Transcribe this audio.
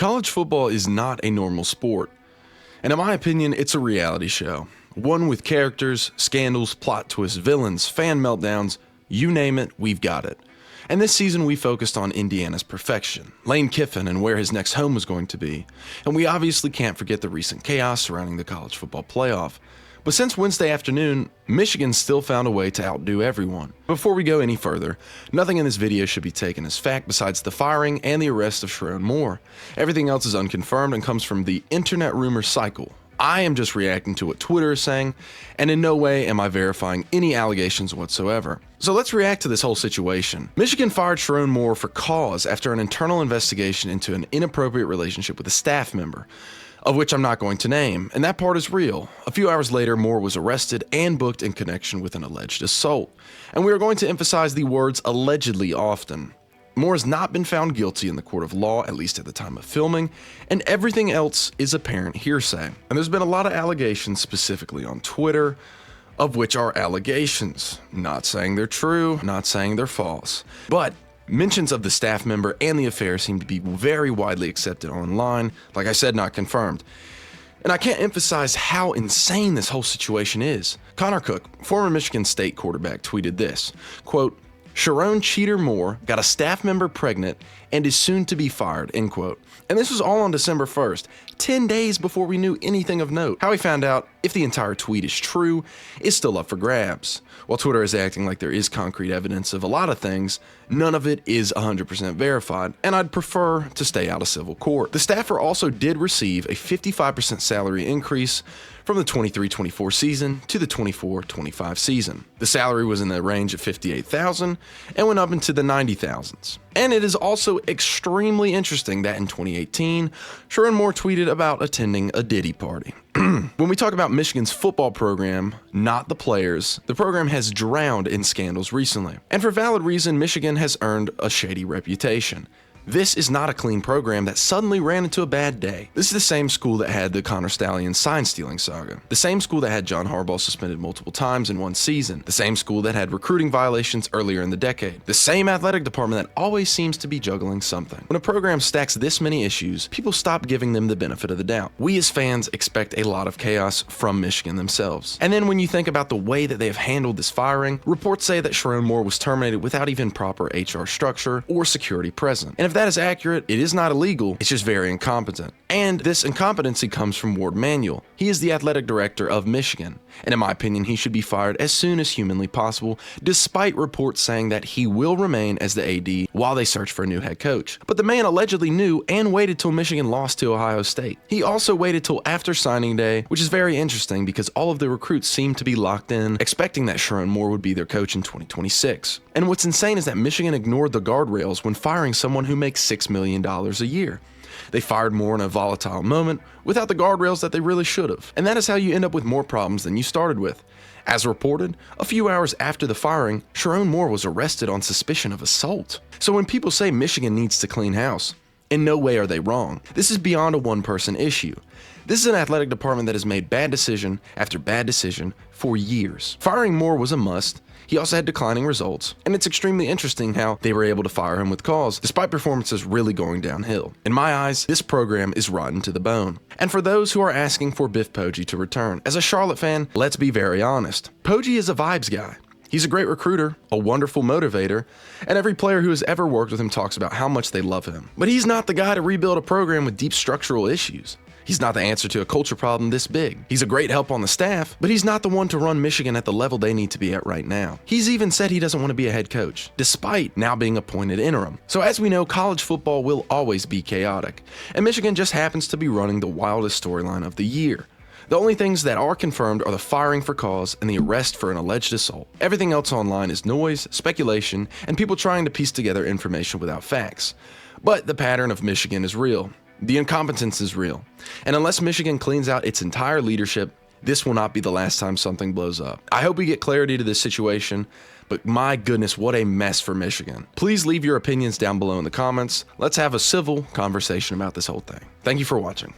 College football is not a normal sport, and in my opinion, it's a reality show. One with characters, scandals, plot twists, villains, fan meltdowns, you name it, we've got it. And this season we focused on Indiana's perfection, Lane Kiffin and where his next home was going to be, and we obviously can't forget the recent chaos surrounding the college football playoff. But since Wednesday afternoon, Michigan still found a way to outdo everyone. Before we go any further, nothing in this video should be taken as fact besides the firing and the arrest of Sherrone Moore. Everything else is unconfirmed and comes from the internet rumor cycle. I am just reacting to what Twitter is saying, and in no way am I verifying any allegations whatsoever. So let's react to this whole situation. Michigan fired Sherrone Moore for cause after an internal investigation into an inappropriate relationship with a staff member, of which I'm not going to name, and that part is real. A few hours later, Moore was arrested and booked in connection with an alleged assault, and we are going to emphasize the words allegedly often. Moore has not been found guilty in the court of law, at least at the time of filming, and everything else is apparent hearsay. And there's been a lot of allegations specifically on Twitter, of which are allegations. Not saying they're true, not saying they're false, but mentions of the staff member and the affair seem to be very widely accepted online, like I said, not confirmed. And I can't emphasize how insane this whole situation is. Connor Cook, former Michigan State quarterback, tweeted this, quote, "Sherrone Cheater Moore got a staff member pregnant and is soon to be fired," end quote. And this was all on December 1st, 10 days before we knew anything of note. How he found out if the entire tweet is true is still up for grabs. While Twitter is acting like there is concrete evidence of a lot of things, none of it is 100% verified, and I'd prefer to stay out of civil court. The staffer also did receive a 55% salary increase from the 23-24 season to the 24-25 season. The salary was in the range of $58,000 and went up into the $90,000s. And it is also extremely interesting that in 2018, Sherrone Moore tweeted about attending a Diddy party. When we talk about Michigan's football program, not the players, the program has drowned in scandals recently. And for valid reason, Michigan has earned a shady reputation. This is not a clean program that suddenly ran into a bad day. This is the same school that had the Connor Stallion sign-stealing saga. The same school that had John Harbaugh suspended multiple times in one season. The same school that had recruiting violations earlier in the decade. The same athletic department that always seems to be juggling something. When a program stacks this many issues, people stop giving them the benefit of the doubt. We as fans expect a lot of chaos from Michigan themselves. And then when you think about the way that they have handled this firing, reports say that Sherrone Moore was terminated without even proper HR structure or security present. And if that is accurate, it is not illegal, it's just very incompetent. And this incompetency comes from Ward Manuel. He is the athletic director of Michigan, and in my opinion, he should be fired as soon as humanly possible, despite reports saying that he will remain as the AD while they search for a new head coach. But the man allegedly knew and waited till Michigan lost to Ohio State. He also waited till after signing day, which is very interesting because all of the recruits seem to be locked in, expecting that Sherrone Moore would be their coach in 2026. And what's insane is that Michigan ignored the guardrails when firing someone who makes $6 million a year. They fired Moore in a volatile moment without the guardrails that they really should have. And that is how you end up with more problems than you started with. As reported, a few hours after the firing, Sherrone Moore was arrested on suspicion of assault. So when people say Michigan needs to clean house, in no way are they wrong. This is beyond a one-person issue. This is an athletic department that has made bad decision after bad decision for years. Firing Moore was a must. He also had declining results, and it's extremely interesting how they were able to fire him with cause, despite performances really going downhill. In my eyes, this program is rotten to the bone. And for those who are asking for Biff Poggi to return, as a Charlotte fan, let's be very honest. Poggi is a vibes guy. He's a great recruiter, a wonderful motivator, and every player who has ever worked with him talks about how much they love him. But he's not the guy to rebuild a program with deep structural issues. He's not the answer to a culture problem this big. He's a great help on the staff, but he's not the one to run Michigan at the level they need to be at right now. He's even said he doesn't want to be a head coach, despite now being appointed interim. So as we know, college football will always be chaotic, and Michigan just happens to be running the wildest storyline of the year. The only things that are confirmed are the firing for cause and the arrest for an alleged assault. Everything else online is noise, speculation, and people trying to piece together information without facts. But the pattern of Michigan is real. The incompetence is real. And unless Michigan cleans out its entire leadership, this will not be the last time something blows up. I hope we get clarity to this situation, but my goodness, what a mess for Michigan. Please leave your opinions down below in the comments. Let's have a civil conversation about this whole thing. Thank you for watching.